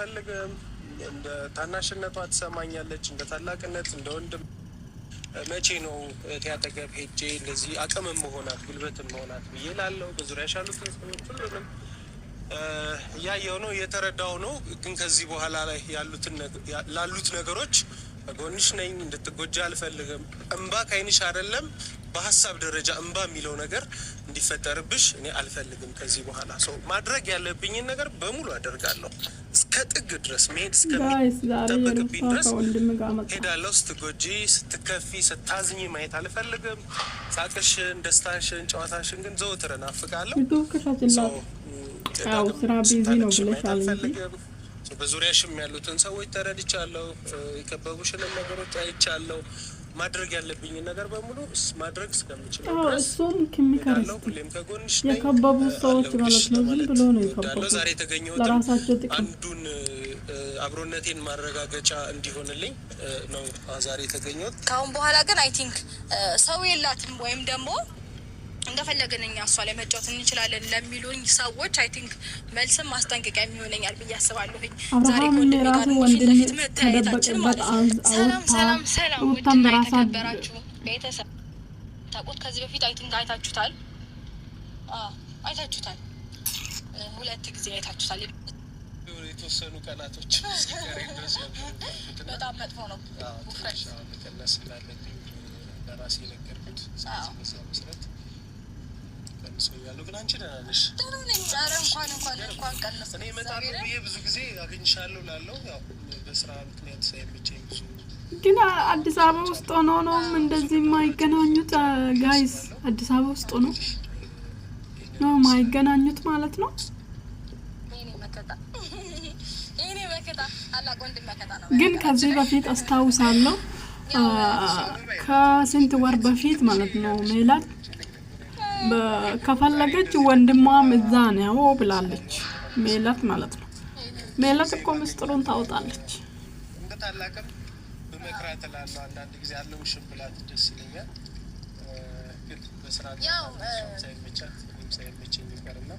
አልፈልግም እንደ ታናሽነቷ ትሰማኛለች እንደ ታላቅነት እንደ ወንድም መቼ ነው ተያጠገብ ሄጄ እንደዚህ አቅምም መሆናት ጉልበትም መሆናት ብዬ ላለው በዙሪያሽ ያሉትን ሰዎች ሁሉንም ያየው ነው የተረዳው ነው ግን ከዚህ በኋላ ላይ ያሉት ነገሮች ጎንሽ ነኝ እንድትጎጃ አልፈልግም እንባ ካይንሽ አይደለም በሐሳብ ደረጃ እንባ የሚለው ነገር እንዲፈጠርብሽ እኔ አልፈልግም ከዚህ በኋላ ሰው ማድረግ ያለብኝ ነገር በሙሉ አደርጋለሁ እስከ ጥግ ድረስ መሄድ እስከሚጠበቅብኝ ድረስ ሄዳለሁ ስትጎጂ ስትከፊ ስታዝኝ ማየት አልፈልግም ሳቅሽን ደስታሽን ጨዋታሽን ግን ዘወትር እናፍቃለሁ አው ስራ ቢዚ ነው ብለሻል በዙሪያሽም ያሉትን ሰዎች ተረድቻለሁ የከበቡሽን ነገሮች አይቻለሁ ማድረግ ያለብኝ ነገር በሙሉ ማድረግ እስከምችል ድረስ እሱም ከሚከራለው ሁሌም ከጎንሽ ነኝ የከበቡ ሰዎች ማለት ነው ዝም ብሎ ነው የከበቡ ዛሬ የተገኘው አንዱን አብሮነቴን ማረጋገጫ እንዲሆንልኝ ነው ዛሬ የተገኘው ካሁን በኋላ ግን አይ ቲንክ ሰው የላትም ወይም ደግሞ እንደፈለገንኛ እሷ ላይ መጫወት እንችላለን ለሚሉኝ ሰዎች አይ ቲንክ መልስም ማስጠንቀቂያ የሚሆነኛል ብዬ አስባለሁ። ዛሬ ወንድም መታየታችን ማለት ሰላም ተከበራችሁ ቤተሰብ ታውቁት ከዚህ በፊት አይ ቲንክ አይታችሁታል ሁለት ጊዜ አይታችሁታል የተወሰኑ ቀናቶች በጣም መጥፎ ነው ፍሬሽ ከነስ ስላለብኝ ለራሴ ነገርኩት ስለዚህ መሰረት ያለው ግን አንቺ ነሽ እንኳን ቀነስ እኔ መጣለው ብዬ ብዙ ጊዜ አገኝሻለሁ ላለው ያው በስራ ምክንያት ሳይመቸኝ ብዙ ግን አዲስ አበባ ውስጥ ነው እንደዚህ የማይገናኙት ጋይስ አዲስ አበባ ውስጥ ነው የማይገናኙት ማለት ነው እኔ መከታ አላቆ እንደመከታ ነው ግን ከዚህ በፊት አስታውሳለሁ ከስንት ወር በፊት ማለት ነው ሜላት ከፈለገች ወንድሟም እዛ ነው ብላለች ሜላት ማለት ነው ሜላት እኮ ምስጥሩን ታውጣለች እንደታላቀም በመክራት ላለው አንዳንድ ጊዜ ያለው ሽብላት ደስ ይለኛል ግን በስራ ያው ሳይመቸኝ ይቀርና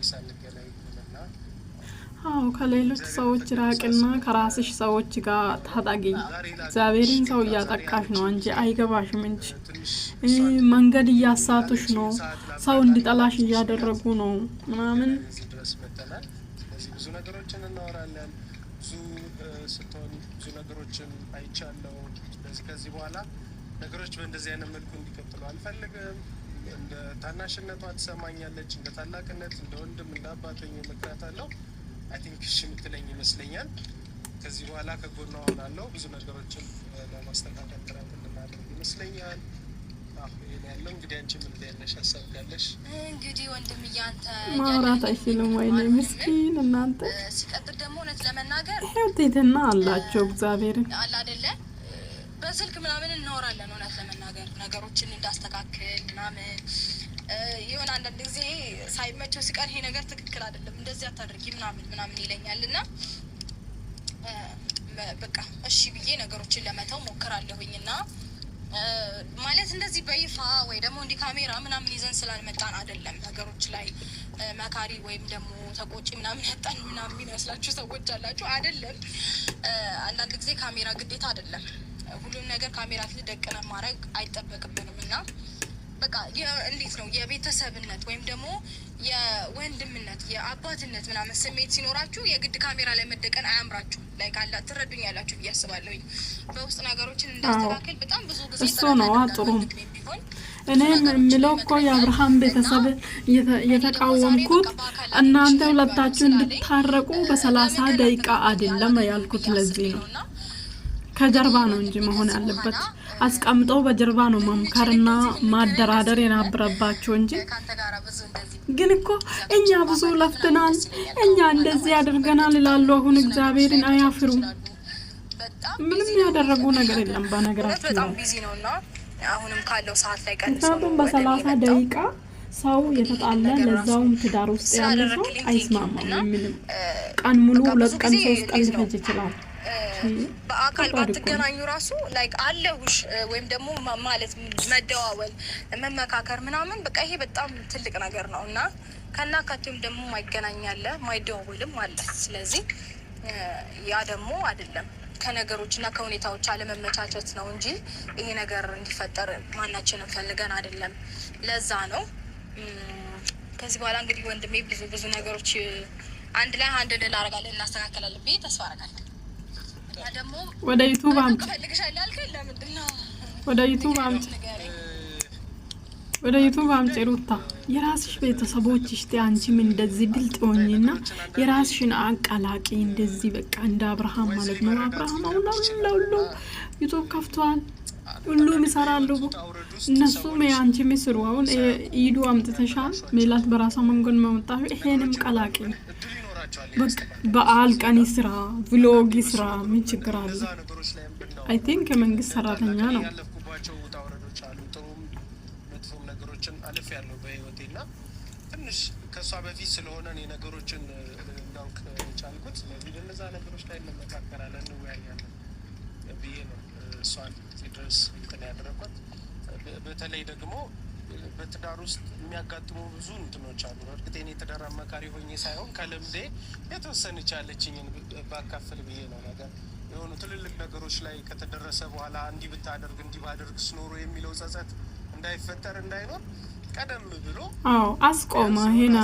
ይሳልገላይና ከሌሎች ሰዎች ራቅና ከራስሽ ሰዎች ጋር ታጣቂ እግዚአብሔርን ሰው እያጠቃሽ ነው እንጂ አይገባሽም እንጂ መንገድ እያሳቱሽ ነው ሰው እንዲጠላሽ እያደረጉ ነው ምናምን ድረስ መተናል ስለዚህ ብዙ ነገሮችን እናወራለን ብዙ ስትሆን ብዙ ነገሮችን አይቻለሁ ስለዚህ ከዚህ በኋላ ነገሮች በእንደዚህ አይነት መልኩ እንዲቀጥሉ አልፈልግም እንደ ታናሽነቷ ትሰማኛለች እንደ ታላቅነት እንደ ወንድም እንደ አባተኝ መከራታለሁ አይ ቲንክ እሺ ምትለኝ ይመስለኛል ከዚህ በኋላ ከጎኗ ሆናለሁ ብዙ ነገሮችን ለማስተካከል ጥረት እናደርግ ይመስለኛል ያለው እንግዲህ አንቺ ምን እንደነሽ አሳብጋለሽ እንግዲህ ወንድም ያንተ ማውራት አይችልም ወይ ነው ምስኪን እናንተ ሲቀጥል ደግሞ እውነት ለመናገር ህይወቴና አላቸው እግዚአብሔርን አላ አይደለ በስልክ ምናምን እናወራለን እውነት ለመናገር ነገሮችን እንዳስተካክል ምናምን ይሆን አንዳንድ ጊዜ ሳይመቸው ሲቀር ይሄ ነገር ትክክል አይደለም እንደዚህ አታድርጊ ምናምን ይለኛልና በቃ እሺ ብዬ ነገሮችን ለመተው ሞክራለሁኝና ማለት እንደዚህ በይፋ ወይ ደግሞ እንዲ ካሜራ ምናምን ይዘን ስላልመጣን አይደለም ነገሮች ላይ መካሪ ወይም ደግሞ ተቆጪ ምናምን ያጣን ምናምን ይመስላችሁ ሰዎች አላችሁ አይደለም አንዳንድ ጊዜ ካሜራ ግዴታ አይደለም ሁሉም ነገር ካሜራ ልደቀነ ማድረግ አይጠበቅብንምና በቃ እንዴት ነው የቤተሰብነት ወይም ደግሞ የወንድምነት የአባትነት ምናምን ስሜት ሲኖራችሁ የግድ ካሜራ ላይ መደቀን አያምራችሁ ላይ ካላ ትረዱኛላችሁ ብያስባለሁኝ በውስጥ ነገሮችን እንዳስተካከል በጣም ብዙ ጊዜ እሱ ነው ጥሩ እኔ ምለው እኮ የአብርሃም ቤተሰብ የተቃወምኩት እናንተ ሁለታችሁ እንድታረቁ በ30 ደቂቃ አይደለም ያልኩት ለዚህ ነው ከጀርባ ነው እንጂ መሆን ያለበት አስቀምጠው በጀርባ ነው መምከርና ማደራደር የነበረባቸው እንጂ ግን እኮ እኛ ብዙ ለፍተናል እኛ እንደዚህ ያደርገናል ይላሉ አሁን እግዚአብሔርን አያፍሩ ምንም ያደረጉ ነገር የለም በነገራችን በጣም ቢዚ ነውና አሁንም ካለው ሰዓት ላይ ቀንሰው በ30 ደቂቃ ሰው የተጣለ ለዛውም ትዳር ውስጥ ያለ ሰው አይስማማም ምንም ቀን ሙሉ ለቀን 3 ቀን ሊፈጅ ይችላል በአካል ባትገናኙ ራሱ ላይክ አለውሽ ወይም ደግሞ ማለት መደዋወል መመካከር ምናምን በቃ ይሄ በጣም ትልቅ ነገር ነውና ከናካቴም ደግሞ ማይገናኛለ ማይደዋወልም አለ ስለዚህ ያ ደግሞ አይደለም ከነገሮችና ከሁኔታዎች አለመመቻቸት ነው እንጂ ይሄ ነገር እንዲፈጠር ማናችንም ፈልገን አይደለም። ለዛ ነው ከዚህ በኋላ እንግዲህ ወንድሜ ብዙ ነገሮች አንድ ላይ እናደርጋለን እናስተካክላለን ብዬ ተስፋ አደርጋለሁ። ደግሞ ወደ ዩቲዩብ አምጪ ፈልግሻለሁ አልከኝ ለምንድን ነው ወደ ዩቲዩብ አምጪ ሩታ የራስሽ ቤተሰቦችሽ አንቺም እንደዚህ ብልጥ ሆኚና የራስሽን አቃላቂ እንደዚህ በቃ እንደ አብርሃም ማለት ነው። አብርሃም ሁሉ ዩቲዩብ ከፍቷል፣ ሁሉም ይሰራሉ። እነሱም አንቺም ይስሩ። አሁን ኢዱ አምጥተሻል፣ ሜላት በራሷ መንገድ መውጣት ይሄንም ቀላቂ በቃ በዓል ቀን ስራ ቭሎግ ስራ ምን ችግር አለ? አይ ቲንክ መንግስት ሰራተኛ ነው። አልፍ ያለው በህይወቴና ትንሽ ከሷ በፊት ስለሆነ እኔ ነገሮችን እንዳውቅ ቻልኩት። ስለዚህ በእነዛ ነገሮች ላይ እንመካከራለን፣ እንወያያለን ብዬ ነው እሷን ድረስ እንትን ያደረኳት። በተለይ ደግሞ በትዳር ውስጥ የሚያጋጥሙ ብዙ እንትኖች አሉ። እርግጥ እኔ የትዳር አማካሪ ሆኜ ሳይሆን ከልምዴ የተወሰነች ያለችኝን ባካፍል ብዬ ነው። ነገር የሆኑ ትልልቅ ነገሮች ላይ ከተደረሰ በኋላ እንዲህ ብታደርግ እንዲህ ባደርግ ስኖሮ የሚለው ጸጸት እንዳይፈጠር እንዳይኖር ቀደም ብሎ አስቆማ ሄና